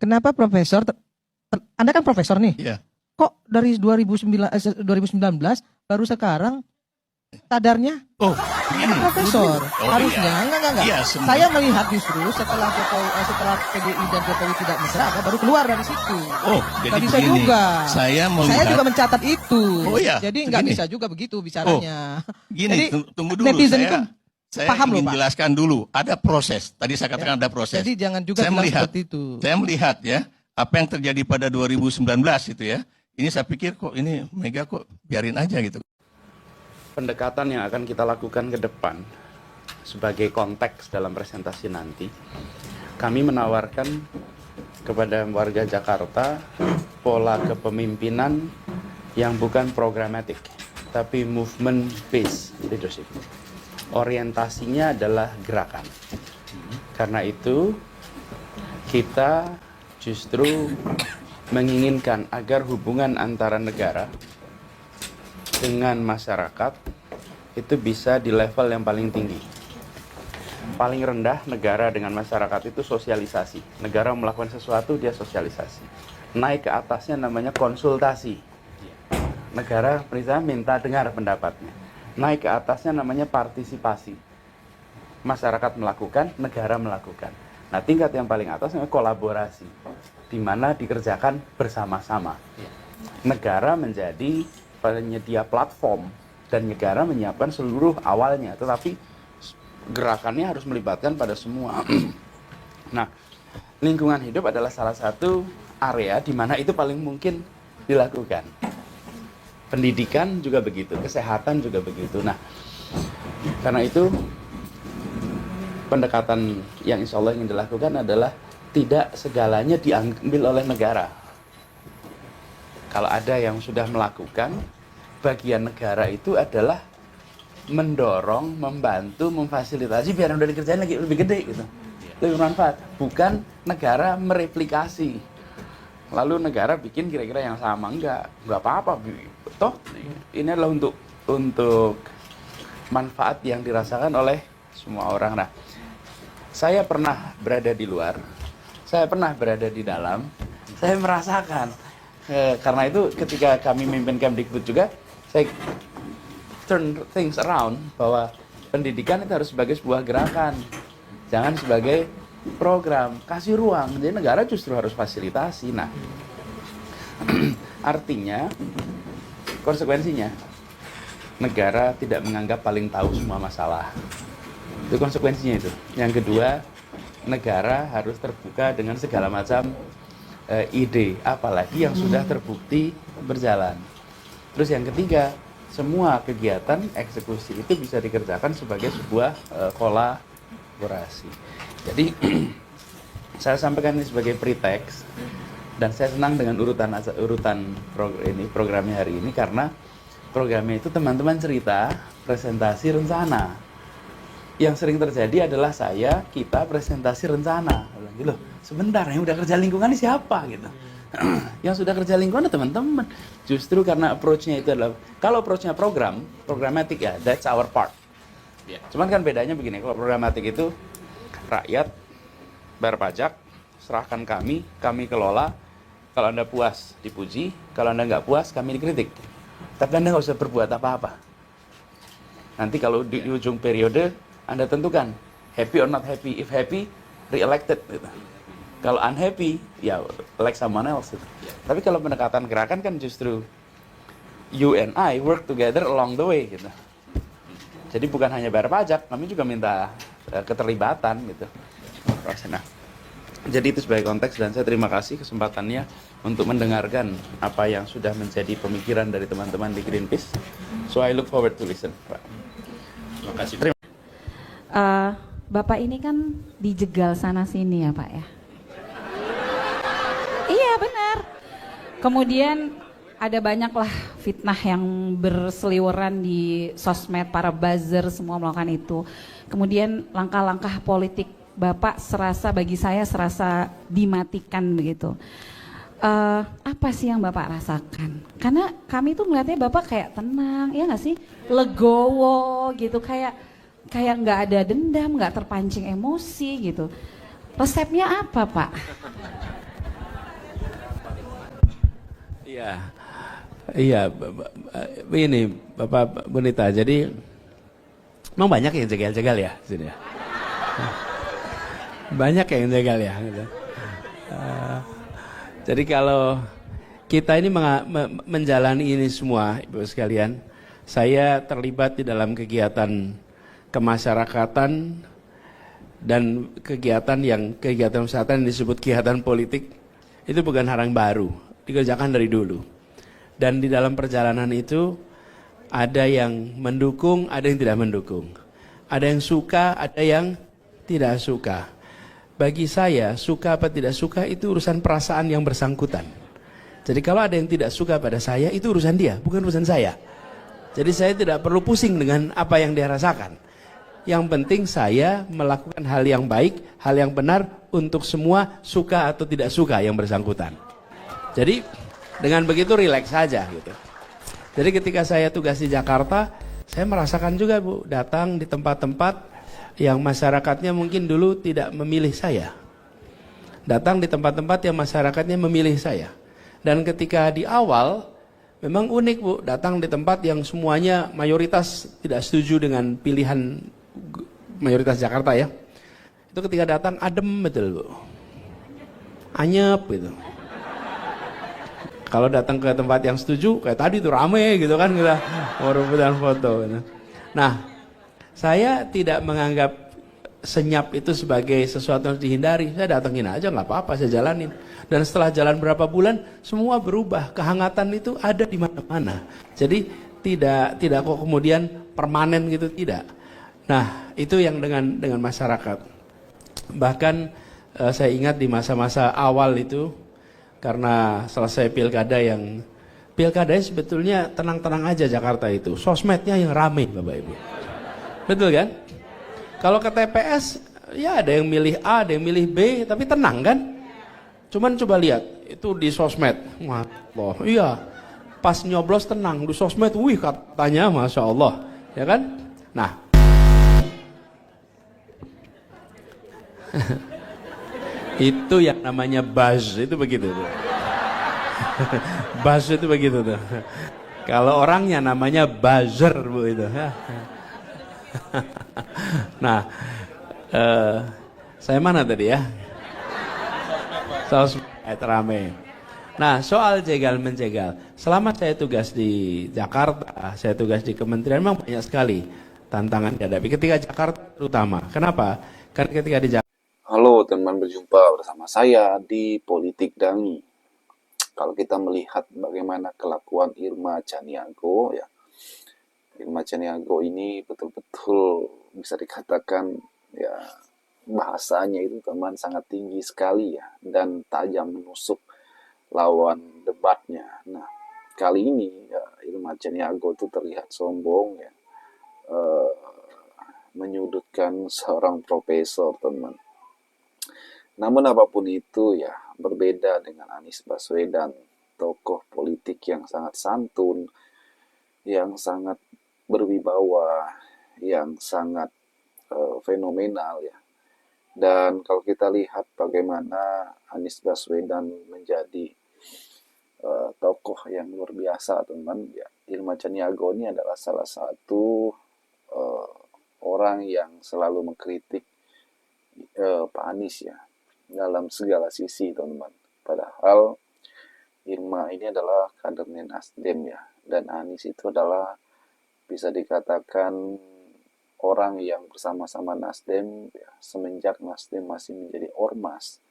kenapa profesor, Anda kan profesor nih, Iya. kok dari 2019 baru sekarang sadarnya Oh, Anda profesor? Oh, Harusnya, iya. enggak. Iya, Saya melihat justru setelah PDI dan Jokowi tidak mesra, baru keluar dari situ. Oh, jadi Nggak bisa begini. juga. Saya Saya juga mencatat itu. Oh, iya. Jadi nggak Begini. bisa juga begitu bicaranya. Gini, Jadi tunggu dulu. netizen itu Saya paham loh, ingin Pak. jelaskan dulu. Ada proses. Tadi saya katakan ada proses. Jadi jangan juga saya bilang melihat, seperti itu. Saya melihat ya, apa yang terjadi pada 2019 itu ya. Ini saya pikir kok ini Mega kok biarin aja gitu. Pendekatan yang akan kita lakukan ke depan sebagai konteks dalam presentasi nanti, kami menawarkan kepada warga Jakarta pola kepemimpinan yang bukan programatik, tapi movement based leadership. Orientasinya adalah gerakan. Karena itu kita justru menginginkan agar hubungan antara negara dengan masyarakat itu bisa di level yang paling tinggi. Paling rendah negara dengan masyarakat itu sosialisasi. Negara melakukan sesuatu, dia sosialisasi. Naik ke atasnya namanya konsultasi. Negara misalnya minta dengar pendapatnya. Naik ke atasnya namanya partisipasi. Masyarakat melakukan, negara melakukan. Nah, tingkat yang paling atas namanya kolaborasi, di mana dikerjakan bersama-sama. Negara menjadi penyedia platform dan negara menyiapkan seluruh awalnya, tetapi gerakannya harus melibatkan pada semua. Nah, lingkungan hidup adalah salah satu area di mana itu paling mungkin dilakukan. Pendidikan juga begitu, kesehatan juga begitu. Nah, karena itu pendekatan yang insya Allah ingin dilakukan adalah tidak segalanya diambil oleh negara. Kalau ada yang sudah melakukan, bagian negara itu adalah mendorong, membantu, memfasilitasi biar udah dikerjain lagi lebih gede gitu. Lebih bermanfaat. Bukan negara mereplikasi. Lalu negara bikin kira-kira yang sama. Enggak apa-apa. Toh ini adalah untuk manfaat yang dirasakan oleh semua orang. Nah, saya pernah berada di luar. Saya pernah berada di dalam. Saya merasakan. Karena itu ketika kami memimpin Kemdikbud juga, saya turn things around bahwa pendidikan itu harus sebagai sebuah gerakan, jangan sebagai program. Kasih ruang, jadi negara justru harus fasilitasi. Nah, artinya konsekuensinya negara tidak menganggap paling tahu semua masalah. Itu konsekuensinya itu. Yang kedua, negara harus terbuka dengan segala macam ide, apalagi yang sudah terbukti berjalan. Terus yang ketiga, semua kegiatan eksekusi itu bisa dikerjakan sebagai sebuah kolaborasi. Jadi saya sampaikan ini sebagai pretext, dan saya senang dengan urutan programnya hari ini, karena programnya itu teman-teman cerita presentasi rencana. Yang sering terjadi adalah kita presentasi rencana. Gitu, sebentar, yang udah kerja lingkungan ini siapa gitu. Yang sudah kerja lingkungan teman-teman. Justru karena approach-nya itu adalah, kalau approach-nya programatik ya, that's our part. Cuman kan bedanya begini, kalau programatik itu rakyat bayar pajak, serahkan kami kelola. Kalau Anda puas dipuji, kalau Anda nggak puas kami dikritik. Tapi Anda nggak usah berbuat apa-apa. Nanti kalau di ujung periode Anda tentukan happy or not happy. If happy, re-elected gitu. Kalau unhappy, ya elect someone else gitu. Tapi kalau pendekatan gerakan kan justru you and I work together along the way gitu. Jadi bukan hanya bayar pajak, kami juga minta keterlibatan gitu. Nah, jadi itu sebagai konteks, dan saya terima kasih kesempatannya untuk mendengarkan apa yang sudah menjadi pemikiran dari teman-teman di Greenpeace. So I look forward to listen, Pak. Terima kasih. Bapak ini kan dijegal sana sini ya Pak ya. Iya benar. Kemudian ada banyaklah fitnah yang berseliweran di sosmed, para buzzer semua melakukan itu. Kemudian langkah-langkah politik Bapak bagi saya serasa dimatikan begitu. Apa sih yang Bapak rasakan? Karena kami tuh melihatnya Bapak kayak tenang, ya nggak sih? Legowo gitu, kayak nggak ada dendam, nggak terpancing emosi gitu. Resepnya apa Pak? Iya, iya, ini Bapak Bonita. Jadi memang banyak yang jegal-jegal ya sini ya. Banyak yang jegal ya. Gitu. Jadi kalau kita ini menjalani ini semua, Ibu sekalian, saya terlibat di dalam kegiatan kemasyarakatan dan kegiatan kesehatan yang disebut kegiatan politik itu bukan hal yang baru, dikerjakan dari dulu. Dan di dalam perjalanan itu ada yang mendukung, ada yang tidak mendukung. Ada yang suka, ada yang tidak suka. Bagi saya, suka apa tidak suka itu urusan perasaan yang bersangkutan. Jadi kalau ada yang tidak suka pada saya, itu urusan dia, bukan urusan saya. Jadi saya tidak perlu pusing dengan apa yang dia rasakan. Yang penting saya melakukan hal yang baik, hal yang benar untuk semua, suka atau tidak suka yang bersangkutan. Jadi dengan begitu rileks saja gitu. Jadi ketika saya tugas di Jakarta, saya merasakan juga Bu, datang di tempat-tempat yang masyarakatnya mungkin dulu tidak memilih saya. Datang di tempat-tempat yang masyarakatnya memilih saya. Dan ketika di awal, memang unik Bu, datang di tempat yang semuanya mayoritas tidak setuju dengan pilihan mayoritas Jakarta ya. Itu ketika datang adem betul Bu. Anyep gitu. Kalau datang ke tempat yang setuju, kayak tadi tuh rame gitu kan, kita mau rebutan foto. Nah, saya tidak menganggap senyap itu sebagai sesuatu yang dihindari. Saya datengin aja, nggak apa-apa, saya jalanin. Dan setelah jalan berapa bulan, semua berubah. Kehangatan itu ada di mana-mana. Jadi tidak kok kemudian permanen gitu, tidak. Nah, itu yang dengan masyarakat. Bahkan saya ingat di masa-masa awal itu, karena selesai pilkadanya sebetulnya tenang-tenang aja Jakarta itu. Sosmednya yang rame Bapak Ibu. Betul kan? Kalau ke TPS, ya ada yang milih A, ada yang milih B, tapi tenang kan? Cuman coba lihat, itu di sosmed. Wah, iya. Pas nyoblos tenang, di sosmed, wih katanya Masya Allah. Ya kan? Nah. Itu yang namanya buzz, itu begitu tuh. Buzz itu begitu tuh. Kalau orangnya namanya buzzer Bu itu. Nah, saya mana tadi ya? Sosmed rame. Nah, soal jegal menjegal. Selama saya tugas di Jakarta, saya tugas di kementerian, memang banyak sekali tantangan dihadapi. Ketika Jakarta terutama. Kenapa? Karena ketika di Jakarta. Halo teman, berjumpa bersama saya di Politik Dangi. Kalau kita melihat bagaimana kelakuan Irma Chaniago, ya, Irma Chaniago ini betul-betul bisa dikatakan ya bahasanya itu teman sangat tinggi sekali ya, dan tajam menusuk lawan debatnya. Nah, kali ini ya, Irma Chaniago itu terlihat sombong ya, menyudutkan seorang profesor teman. Namun apapun itu ya, berbeda dengan Anies Baswedan, tokoh politik yang sangat santun, yang sangat berwibawa, yang sangat fenomenal ya. Dan kalau kita lihat bagaimana Anies Baswedan menjadi tokoh yang luar biasa teman, ya, Irma Chaniago ini adalah salah satu orang yang selalu mengkritik Pak Anies ya, dalam segala sisi teman-teman. Padahal Irma ini adalah kadernya Nasdem ya, dan Anies itu adalah bisa dikatakan orang yang bersama-sama Nasdem ya, semenjak Nasdem masih menjadi ormas.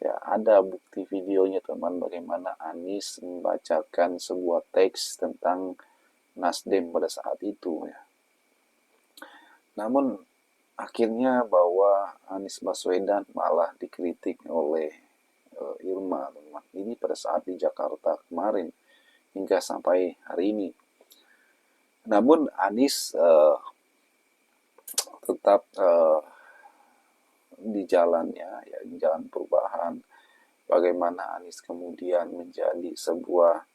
Ya, ada bukti videonya teman, bagaimana Anies membacakan sebuah teks tentang Nasdem pada saat itu ya. Namun akhirnya bahwa Anies Baswedan malah dikritik oleh Irma teman. Ini pada saat di Jakarta kemarin hingga sampai hari ini. Namun Anies tetap di jalannya ya, di jalan perubahan. Bagaimana Anies kemudian menjadi sebuah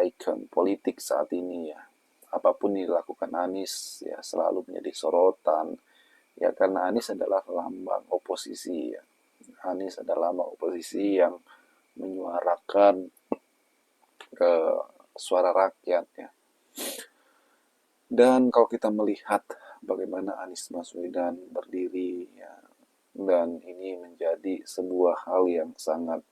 ikon politik saat ini ya. Apapun yang dilakukan Anies ya selalu menjadi sorotan ya, karena Anies adalah lambang oposisi ya. Anies adalah lambang oposisi yang menyuarakan suara rakyat ya. Dan kalau kita melihat bagaimana Anies Baswedan berdiri ya, dan ini menjadi sebuah hal yang sangat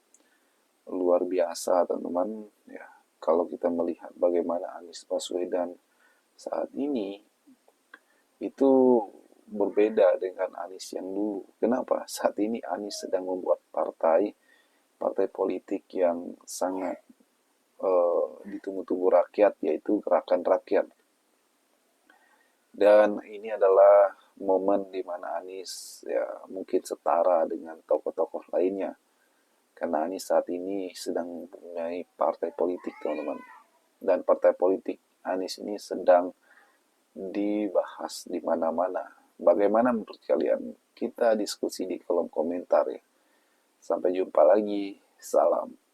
luar biasa teman-teman ya. Kalau kita melihat bagaimana Anies Baswedan saat ini itu berbeda dengan Anies yang dulu. Kenapa? Saat ini Anies sedang membuat partai politik yang sangat ditunggu-tunggu rakyat, yaitu Gerakan Rakyat. Dan ini adalah momen di mana Anies ya mungkin setara dengan tokoh-tokoh lainnya. Karena Anies saat ini sedang mempunyai partai politik, teman-teman. Dan partai politik Anies ini sedang dibahas di mana-mana. Bagaimana menurut kalian? Kita diskusi di kolom komentar ya. Sampai jumpa lagi. Salam.